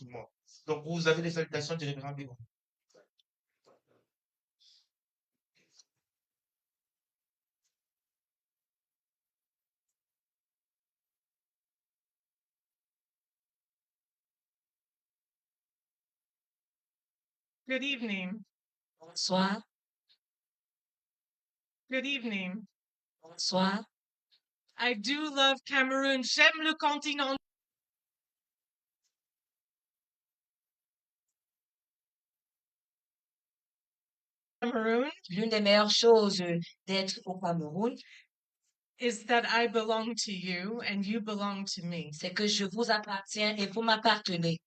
tranquillement. Donc, vous avez les salutations du révérend Bégon. Good evening. Bonsoir, Good evening. bonsoir. I do love Cameroon. J'aime le continent. Cameroon L'une des meilleures choses d'être au Cameroun, is that I belong to you and you belong to me. c'est que je vous appartiens et vous m'appartenez.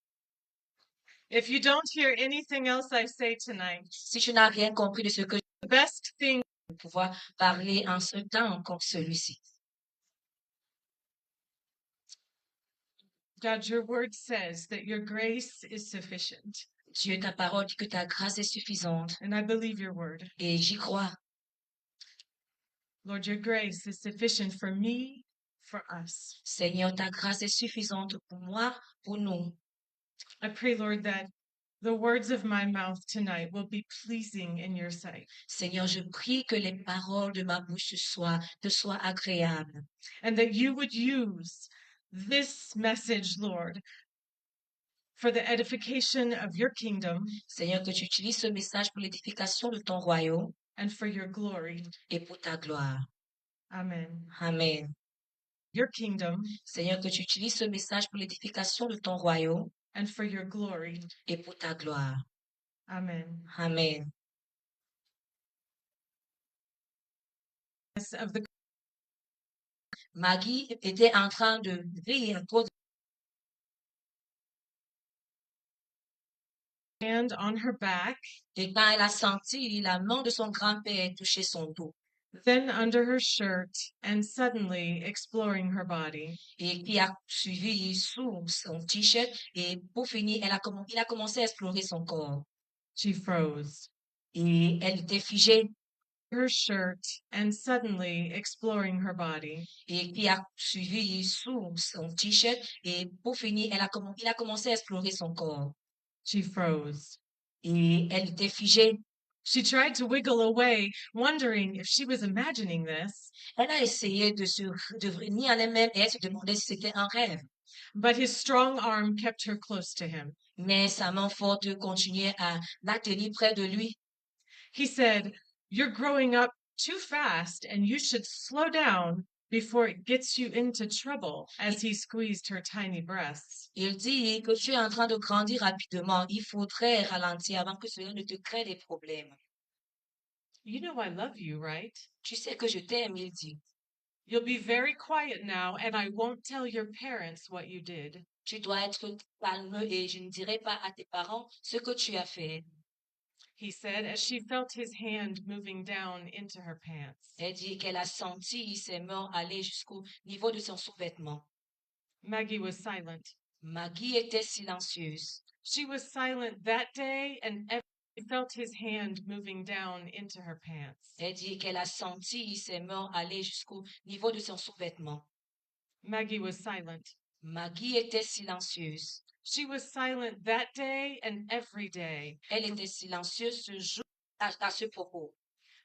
If you don't hear anything else I say tonight, Si tu n'as rien compris de ce que the best thing je vais pouvoir parler en ce temps comme celui-ci. God, your word says that your grace is sufficient. Dieu, ta parole dit que ta grâce est suffisante And I believe your word. et j'y crois. Lord, your grace is sufficient for me, for us. Seigneur, ta grâce est suffisante pour moi, pour nous. I pray, Lord, that the words of my mouth tonight will be pleasing in your sight. Seigneur, je prie que les paroles de ma bouche te soient agréables And that you would use this message, Lord, for the edification of your kingdom Seigneur, que tu utilises ce message pour l'édification de ton royaume and for your glory. et pour ta gloire. Amen. Amen. Your kingdom Seigneur, que tu utilises ce message pour l'édification de ton royaume and for your glory. et pour ta gloire. Amen. Amen. Of the Maggie était en train de rire à cause hand on her back, et quand elle a senti la main de son grand-père toucher son dos then under her shirt, and suddenly exploring her body. et qui a suivi sous son t-shirt et pour finir, il a commencé à explorer son corps She froze. et elle était figée Her shirt, and suddenly exploring her body. et qui a suivi sous son t-shirt et pour finir, il a commencé à explorer son corps She froze. et elle était figée. She tried to wiggle away, wondering if she was imagining this, Elle a essayé de venir en elle-même et elle se demandait si c'était un rêve. but his strong arm kept her close to him. Mais sa main forte continuait à la tenir près de lui. He said, "You're growing up too fast and you should slow down before it gets you into trouble," as he squeezed her tiny breasts. Il dit que tu es en train de grandir rapidement. Il faudrait ralentir avant que cela ne te crée des problèmes. You know I love you, right? Tu sais que je t'aime, il dit. You'll be very quiet now and I won't tell your parents what you did. Tu dois être calme et je ne dirai pas à tes parents ce que tu as fait. He said as she felt his hand moving down into her pants. Elle dit qu'elle a senti ses mains aller jusqu'au niveau de son sous-vêtement. Maggie was silent. Maggie était silencieuse. She was silent that day and she felt his hand moving down into her pants. Elle dit qu'elle a senti ses mains aller jusqu'au niveau de son sous-vêtement. Maggie was silent. Maggie était silencieuse. She was silent that day and every day. Elle était silencieuse ce jour à ce propos.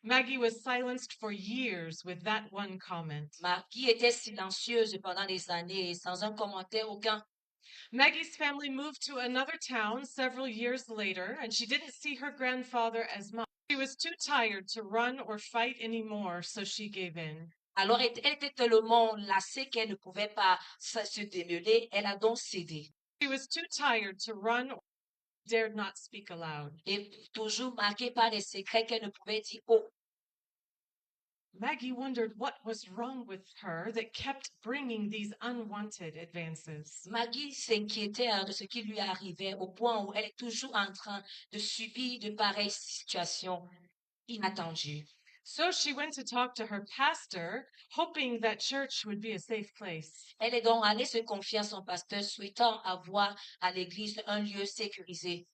Maggie was silenced for years with that one comment. Maggie était silencieuse pendant des années sans un commentaire aucun. Maggie's family moved to another town several years later, and she didn't see her grandfather as much. She was too tired to run or fight anymore, so she gave in. Alors elle était tellement lassée qu'elle ne pouvait pas se démêler. Elle a donc cédé. She was too tired to run or dared not speak aloud. Et toujours marquée par des secrets qu'elle ne pouvait dire haut. Maggie wondered what was wrong with her that kept bringing these unwanted advances. Maggie s'inquiétait de ce qui lui arrivait au point où elle est toujours en train de subir de pareilles situations inattendues. So she went to talk to her pastor, hoping that church would be a safe place. Elle est donc allée se confier à son pasteur, souhaitant avoir à l'église un lieu sécurisé.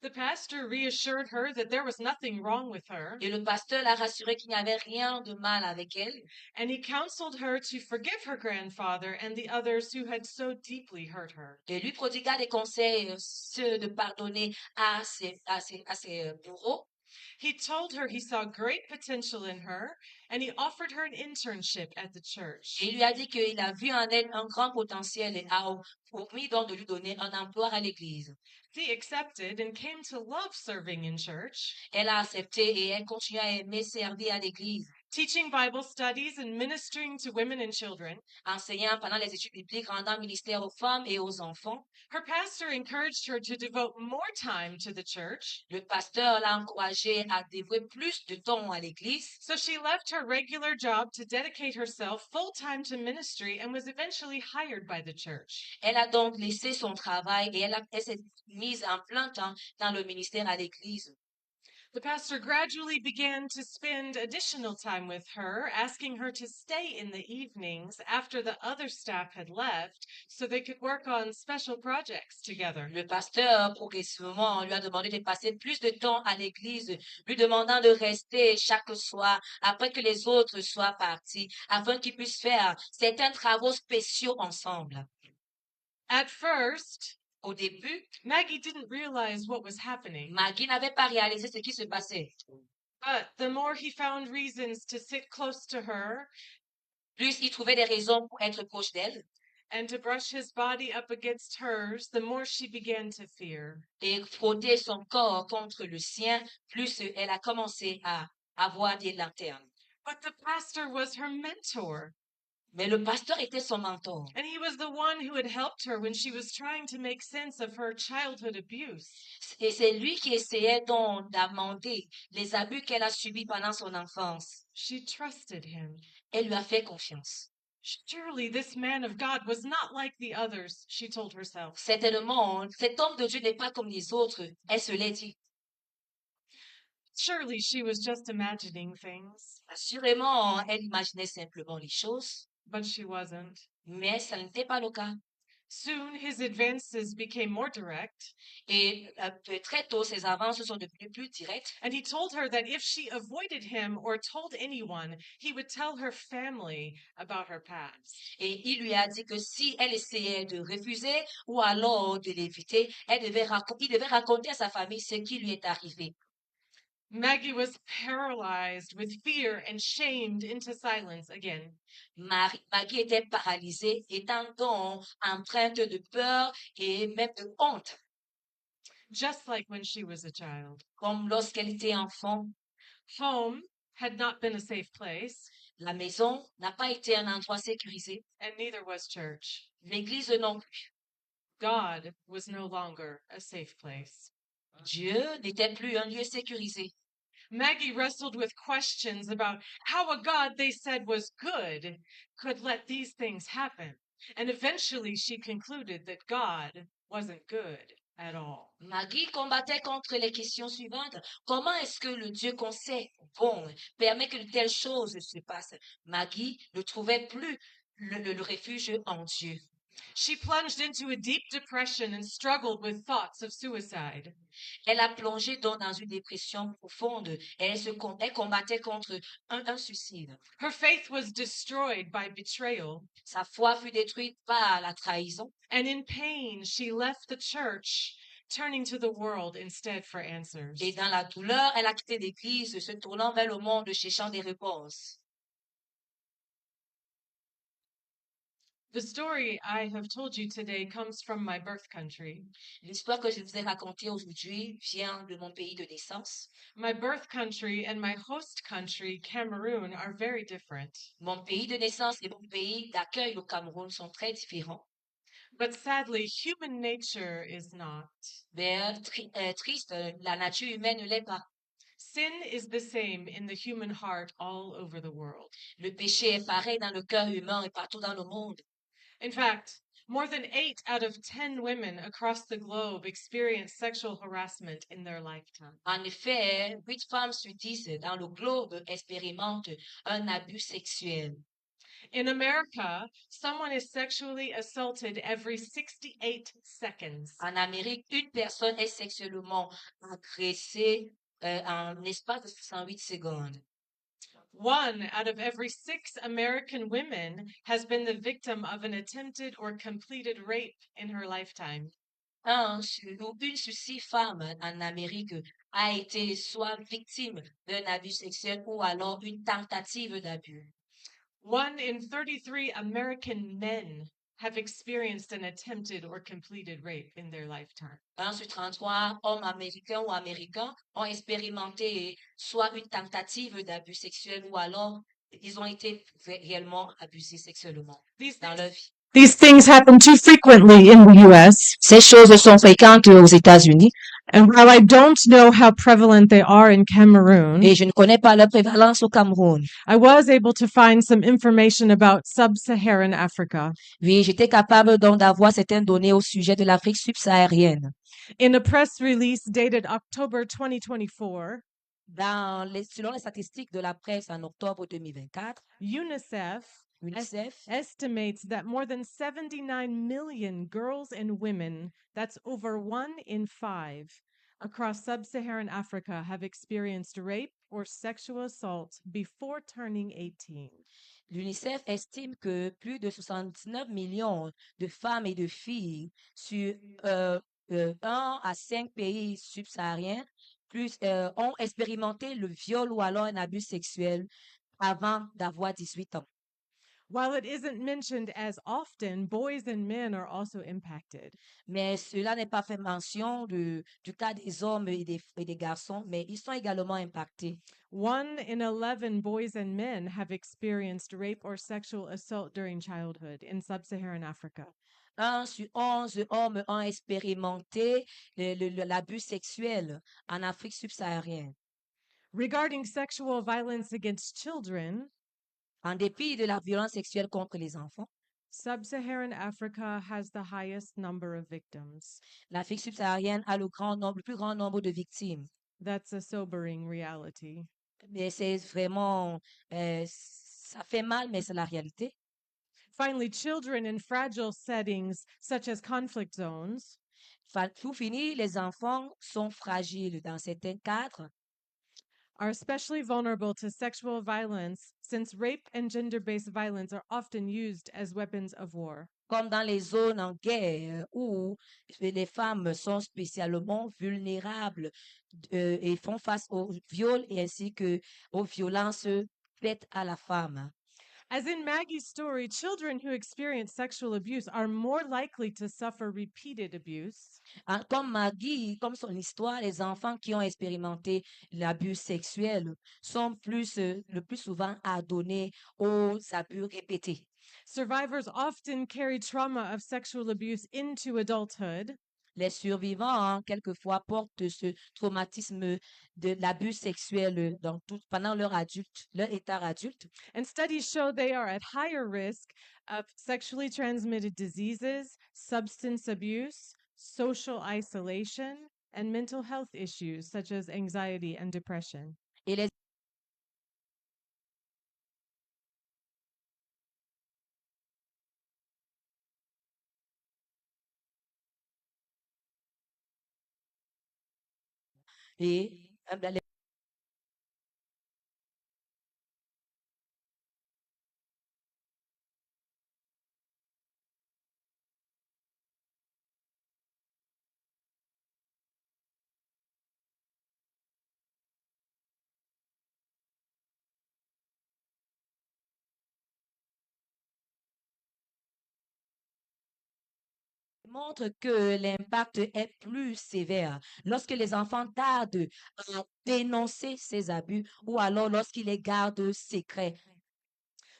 The pastor reassured her that there was nothing wrong with her, Et le pasteur l'a rassuré qu'il n'y avait rien de mal avec elle. and he counseled her to forgive her grandfather and the others who had so deeply hurt her. Et lui prodigua des conseils, ceux de pardonner à ses bourreaux. He told her he saw great potential in her, and he offered her an internship at the Et church. il lui a dit qu'il a vu en elle un grand potentiel et a promis donc de lui donner un emploi à l'église. She accepted and came to love serving in church, Elle a accepté et elle continue à aimer servir à l'église, teaching Bible studies and ministering to women and children. enseignant pendant les études bibliques, rendant ministère aux femmes et aux enfants. Her pastor encouraged her to devote more time to the church, Le pasteur l'a encouragée à dévouer plus de temps à l'église. so she left her regular job to dedicate herself full time to ministry and was eventually hired by the church. Elle a donc laissé son travail et elle s'est mise en plein temps dans le ministère à l'église. The pastor gradually began to spend additional time with her, asking her to stay in the evenings after the other staff had left so they could work on special projects together. Le pasteur, progressivement, lui a demandé de passer plus de temps à l'église, lui demandant de rester chaque soir après que les autres soient partis, afin qu'ils puissent faire certains travaux spéciaux ensemble. At first, Au début, Maggie didn't realize what was happening, Maggie n'avait pas réalisé ce qui se passait. but the more he found reasons to sit close to her Plus il trouvait des raisons pour être proche d'elle and to brush his body up against hers, the more she began to fear. et frotter son corps contre le sien, plus elle a commencé à avoir des lanternes. But the pastor was her mentor, Mais le pasteur était son mentor. and he was the one who had helped her when she was trying to make sense of her childhood abuse. Et c'est lui qui essayait donc d'amender les abus qu'elle a subis pendant son enfance. She trusted him. Elle lui a fait confiance. Surely this man of God was not like the others, she told herself. Certainement, cet homme de Dieu n'est pas comme les autres. Elle se l'est dit. Surely she was just imagining things, Assurément, elle imaginait simplement les choses, but she wasn't. mais ça n'était pas le cas. Soon his advances became more direct, Et très tôt, ses avances sont devenues plus directes. and he told her that if she avoided him or told anyone, he would tell her family about her past. Et il lui a dit que si elle essayait de refuser ou alors de l'éviter, il devait raconter à sa famille ce qui lui est arrivé. Maggie was paralyzed with fear and shamed into silence again. Maggie était paralysée, étant donc empreinte de peur et même de honte, Just like when she was a child. comme lorsqu'elle était enfant. Home had not been a safe place, La maison n'a pas été un endroit sécurisé. and neither was church. L'église non plus. God was no longer a safe place. Dieu n'était plus un lieu sécurisé. Maggie wrestled with questions about how a God they said was good could let these things happen. And eventually she concluded that God wasn't good at all. Maggie combattait contre les questions suivantes. Comment est-ce que le Dieu qu'on sait bon permet que de telles choses se passent? Maggie ne trouvait plus le refuge en Dieu. She plunged into a deep depression and struggled with thoughts of suicide. Elle a plongé donc dans une dépression profonde et elle combattait contre un suicide. Her faith was destroyed by betrayal, Sa foi fut détruite par la trahison and in pain she left the church, turning to the world instead for answers. et dans la douleur, elle a quitté l'église, se tournant vers le monde, cherchant des réponses. The story I have told you today comes from my birth country. L'histoire que je vous ai racontée aujourd'hui vient de mon pays de naissance. My birth country and my host country, Cameroon, are very different. Mon pays de naissance et mon pays d'accueil au Cameroun sont très différents. But sadly, human nature is not. Mais triste, la nature humaine ne l'est pas. Sin is the same in the human heart all over the world. Le péché est pareil dans le cœur humain et partout dans le monde. In fact, more than 8 out of 10 women across the globe experience sexual harassment in their lifetime. En effet, 8 femmes sur 10 dans le globe expérimentent un abus sexuel. In America, someone is sexually assaulted every 68 seconds. En Amérique, une personne est sexuellement agressée en espace de 68 secondes. 1 out of every 6 American women has been the victim of an attempted or completed rape in her lifetime. Une sur 6 femmes en Amérique a été soit victime d'un abus sexuel ou alors une tentative d'abus. 1 in 33 American men have experienced an attempted or completed rape in their lifetime. 1 sur 33 hommes américains ou américains ont expérimenté soit une tentative d'abus sexuel ou alors ils ont été réellement abusés sexuellement These dans things, leur vie. These things happen too frequently in the US, Ces choses sont fréquentes aux États-Unis and while I don't know how prevalent they are in Cameroon, et je ne connais pas leur prévalence au Cameroun. I was able to find some information about sub-Saharan Africa. Oui, j'étais capable donc d'avoir certaines données au sujet de l'Afrique subsaharienne. In a press release dated October 2024, Selon les statistiques de la presse en octobre 2024, UNICEF UNICEF estimates that more than 79 million girls and women, that's over 1 in 5, across sub-Saharan Africa have experienced rape or sexual assault before turning 18. L'UNICEF estime que plus de 69 millions de femmes et de filles sur 1 à 5 pays subsahariens ont expérimenté le viol ou alors un abus sexuel avant d'avoir 18 ans. While it isn't mentioned as often, boys and men are also impacted. Mais cela n'est pas fait mention du cas des hommes et des garçons, mais ils sont également impactés. 1 in 11 boys and men have experienced rape or sexual assault during childhood in sub-Saharan Africa. 1 sur 11 hommes ont expérimenté l'abus sexuel en Afrique subsaharienne. Regarding sexual violence against children, En dépit de la violence sexuelle contre les enfants, sub-Saharan Africa has the highest number of victims. l'Afrique subsaharienne a le plus grand nombre de victimes. That's a sobering reality. Mais c'est vraiment, ça fait mal, mais c'est la réalité. Finally, children in fragile settings such as conflict zones Pour finir, les enfants sont fragiles dans certains cadres. Are especially vulnerable to sexual violence since rape and gender-based violence are often used as weapons of war. Comme dans les zones en guerre où les femmes sont spécialement vulnérables et font face aux viols et ainsi que aux violences faites à la femme. As in Maggie's story, children who experience sexual abuse are more likely to suffer repeated abuse. Comme Maggie, comme son histoire, les enfants qui ont expérimenté l'abus sexuel sont le plus souvent adonnés aux abus répétés. Survivors often carry trauma of sexual abuse into adulthood. Les survivants, quelquefois, portent ce traumatisme de l'abus sexuel pendant leur état adulte. And studies show they are at higher risk of sexually transmitted diseases, substance abuse, social isolation, and mental health issues such as anxiety and depression. Et les et les montre que l'impact est plus sévère lorsque les enfants tardent à dénoncer ces abus ou alors lorsqu'ils les gardent secrets.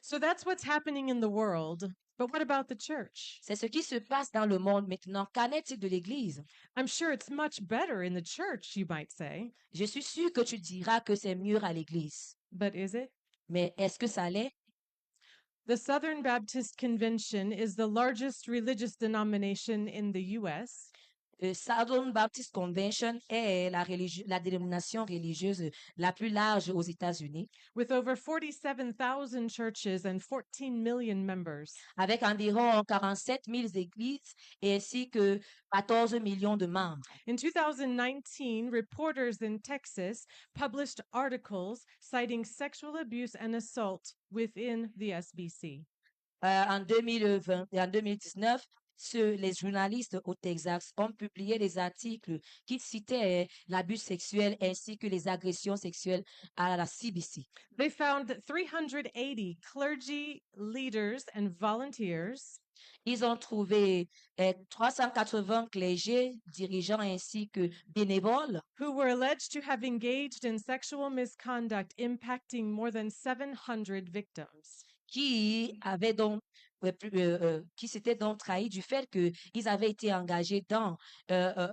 So that's what's happening in the world. But what about the church? C'est ce qui se passe dans le monde maintenant. Qu'en est-il de l'Église? I'm sure it's much better in the church, you might say. Je suis sûre que tu diras que c'est mieux à l'Église. But is it? Mais est-ce que ça l'est? The Southern Baptist Convention is the largest religious denomination in the US. Southern Baptist Convention est la dénomination religieuse la plus large aux États-Unis, with over 47,000 churches and 14 million members. avec environ 47 000 églises et ainsi que 14 millions de membres. In 2019, reporters in Texas published articles citing sexual abuse and assault within the SBC. En 2020 et en 2019, les journalistes au Texas ont publié des articles qui citaient l'abus sexuel ainsi que les agressions sexuelles à la CBC. They found 380 clergy leaders and volunteers Ils ont trouvé 380 clergés, dirigeants ainsi que bénévoles who were alleged to have engaged in sexual misconduct impacting more than 700 victims. qui avaient donc qui s'étaient donc trahis du fait qu'ils avaient été engagés dans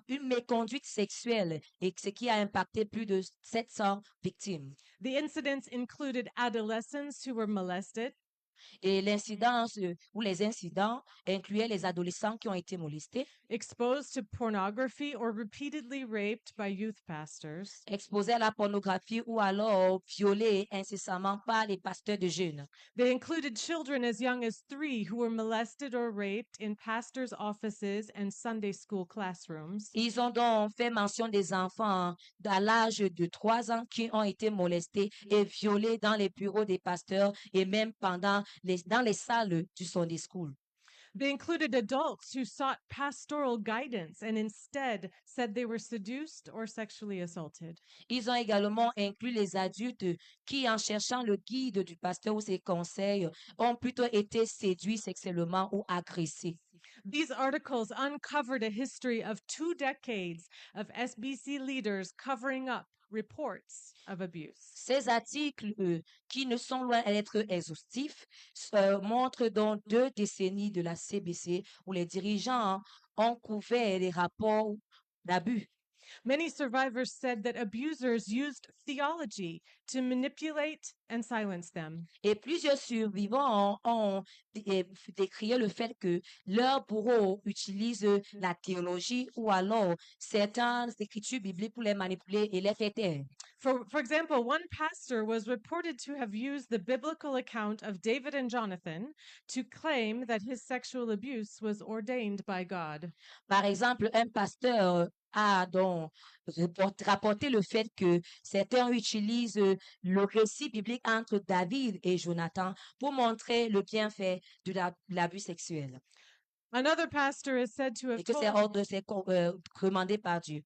une méconduite sexuelle et ce qui a impacté plus de 700 victimes. The incidents included adolescents who were molested, Et l'incidence ou les incidents incluaient les adolescents qui ont été molestés, exposed to pornography, or repeatedly raped by youth pastors, exposés à la pornographie ou alors violés incessamment par les pasteurs de jeunes. They included children as young as 3 who were molested or raped in pastors' offices and Sunday school classrooms. Ils ont donc fait mention des enfants à l'âge de 3 ans qui ont été molestés et violés dans les bureaux des pasteurs et même dans les salles du Sunday School. They included adults who sought pastoral guidance and instead said they were seduced or sexually assaulted. Ils ont également inclus les adultes qui, en cherchant le guide du pasteur ou ses conseils, ont plutôt été séduits sexuellement ou agressés. These articles uncovered a history of 2 decades of SBC leaders covering up reports of abuse. Ces articles, qui ne sont loin d'être exhaustifs, montrent donc 2 décennies de la CBC où les dirigeants ont couvert les rapports d'abus. Many survivors said that abusers used theology to manipulate and silence them. Et plusieurs survivants ont décrié le fait que leurs bourreaux utilisent la théologie ou alors certaines écritures bibliques pour les manipuler et les faire taire. For example, one pastor was reported to have used the biblical account of David and Jonathan to claim that his sexual abuse was ordained by God. Par exemple, un pasteur a donc rapporté le fait que certains utilisent le récit biblique entre David et Jonathan pour montrer le bienfait de l'abus sexuel Another pastor is said to have et que c'est commandé par Dieu.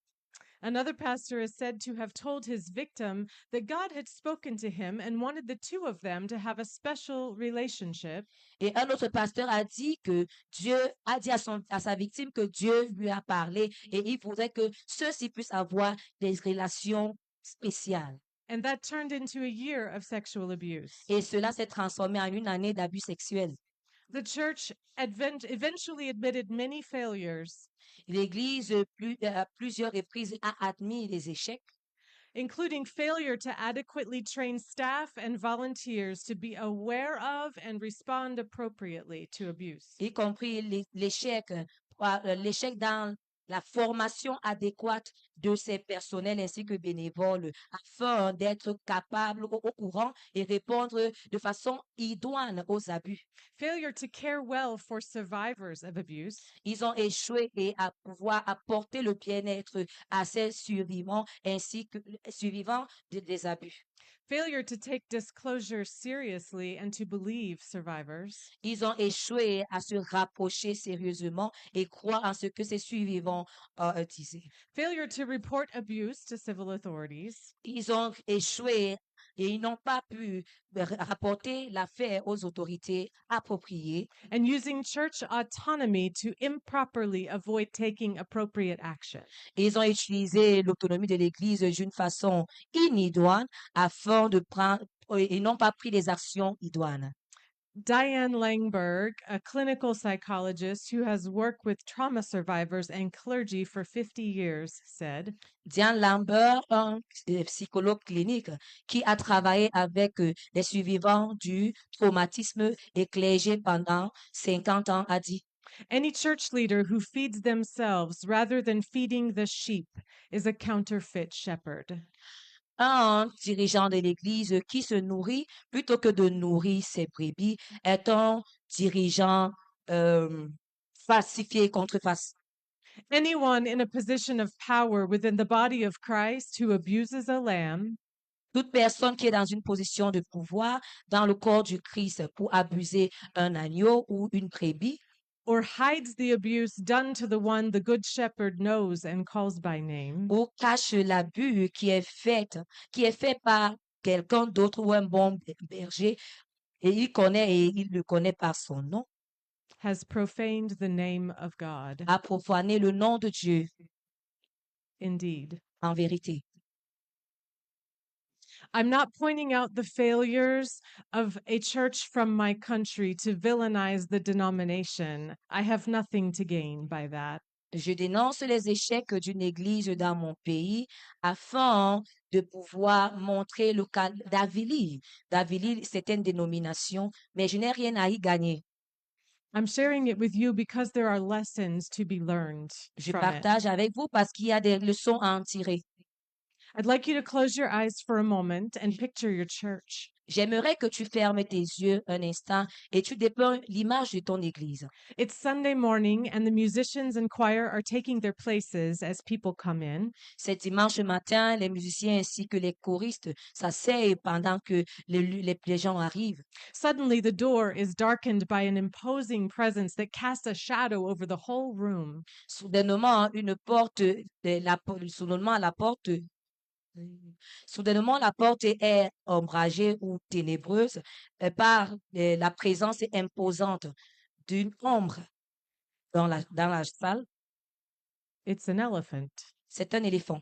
Another pastor is said to have told his victim that God had spoken to him and wanted the two of them to have a special relationship. Et un autre pasteur a dit que Dieu a dit à sa victime que Dieu lui a parlé et il voudrait que ceux-ci puissent avoir des relations spéciales. And that turned into a year of sexual abuse. Et cela s'est transformé en une année d'abus sexuels. The church eventually admitted many failures, L'Église, à plusieurs reprises, a admis les échecs, including failure to adequately train staff and volunteers to be aware of and respond appropriately to abuse. y compris l'échec dans la formation adéquate de ces personnels ainsi que bénévoles afin d'être capables au courant et répondre de façon idoine aux abus. Failure to care well for survivors of abuse, Ils ont échoué et à pouvoir apporter le bien-être à ces survivants ainsi que survivants des abus. failure to take disclosure seriously and to believe survivors, Ils ont échoué à se rapprocher sérieusement et croire en ce que ces survivants disaient. failure to report abuse to civil authorities, Ils ont échoué et ils n'ont pas pu rapporter l'affaire aux autorités appropriées and using church autonomy to improperly avoid taking appropriate action. et ils ont utilisé l'autonomie de l'Église d'une façon inidoine afin de prendre et n'ont pas pris des actions idoines. Diane Langberg, a clinical psychologist who has worked with trauma survivors and clergy for 50 years, said, Diane Lambert, un psychologue clinique qui a travaillé avec les survivants du traumatisme et clergé pendant 50 ans, a dit Any church leader who feeds themselves rather than feeding the sheep is a counterfeit shepherd. Un dirigeant de l'Église qui se nourrit plutôt que de nourrir ses brebis est un dirigeant falsifié, contrefaçon. Anyone in a position of power within the body of Christ who abuses a lamb Toute personne qui est dans une position de pouvoir dans le corps du Christ pour abuser un agneau ou une brebis or hides the abuse done to the one the good shepherd knows and calls by name ou cache l'abus qui est fait par quelqu'un d'autre ou un bon berger et il le connaît par son nom, has profaned the name of God. a profané le nom de Dieu Indeed. en vérité. I'm not pointing out the failures of a church from my country to villainize the denomination. I have nothing to gain by that. Je dénonce les échecs d'une église dans mon pays afin de pouvoir montrer le cas d'Avili. D'Avili, c'est une dénomination, mais je n'ai rien à y gagner. I'm sharing it with you because there are lessons to be learned Je from it. partage avec vous parce qu'il y a des leçons à en tirer. I'd like you to close your eyes for a moment and picture your church. J'aimerais que tu fermes tes yeux un instant et tu dépeins l'image de ton église. It's Sunday morning, and the musicians and choir are taking their places as people come in. C'est dimanche matin, les musiciens ainsi que les choristes s'asseyent pendant que les gens arrivent. Suddenly, the door is darkened by an imposing presence that casts a shadow over the whole room. Soudainement, soudainement, la porte est ombragée ou ténébreuse par la présence imposante d'une ombre dans la salle. It's an elephant. C'est un éléphant.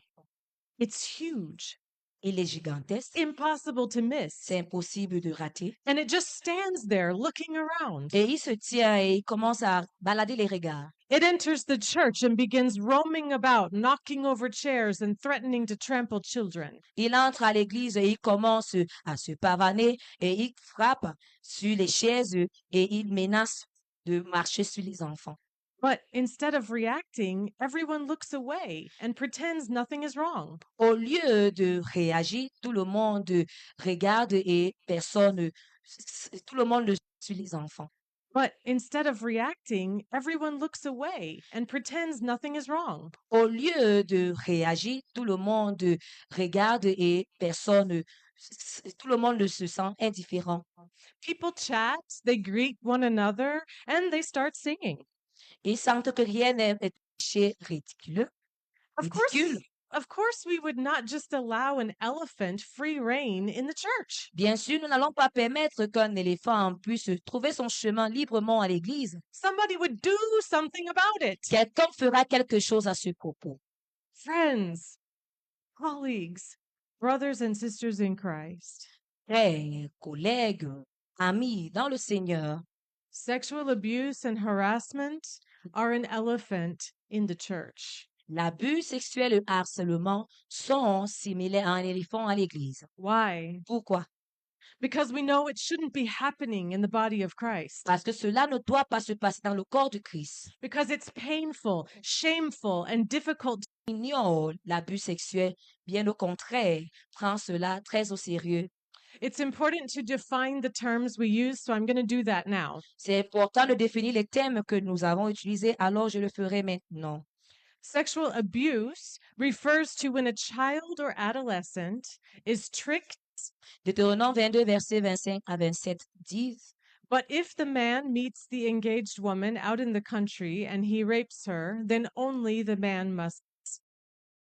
It's huge, Il est gigantesque. impossible to miss. C'est impossible de rater. And it just stands there looking around. Et il se tient et il commence à balader les regards. It enters the church and begins roaming about, knocking over chairs and threatening to trample children. Il entre à l'église et il commence à se pavaner et il frappe sur les chaises et il menace de marcher sur les enfants. But instead of reacting, everyone looks away and pretends nothing is wrong. Au lieu de réagir, tout le monde regarde et tout le monde suit les enfants. But instead of reacting, everyone looks away and pretends nothing is wrong. Au lieu de réagir, tout le monde regarde et tout le monde se sent indifférent. People chat, they greet one another, and they start singing. Ils sentent que rien n'est ridicule. Of course, we would not just allow an elephant free reign in the church. Bien sûr, nous n'allons pas permettre qu'un éléphant puisse trouver son chemin librement à l'église. Somebody would do something about it. Quelqu'un fera quelque chose à ce propos. Friends, colleagues, brothers and sisters in Christ. Frères, collègues, amis dans le Seigneur, Sexual abuse and harassment are an elephant in the church. l'abus sexuel et le harcèlement sont similaires à un éléphant à l'église. Why? Pourquoi? Because we know it shouldn't be happening in the body of Christ. Parce que cela ne doit pas se passer dans le corps de Christ. Because it's painful, shameful, and difficult. Ignore l'abus sexuel, bien au contraire, prend cela très au sérieux. It's important to define the terms we use, so I'm going to do that now. C'est important de définir les thèmes que nous avons utilisés, alors je le ferai maintenant. Sexual abuse refers to when a child or adolescent is tricked, Deutéronome 22, versets 25 à 27 disent, but if the man meets the engaged woman out in the country and he rapes her, then only the man must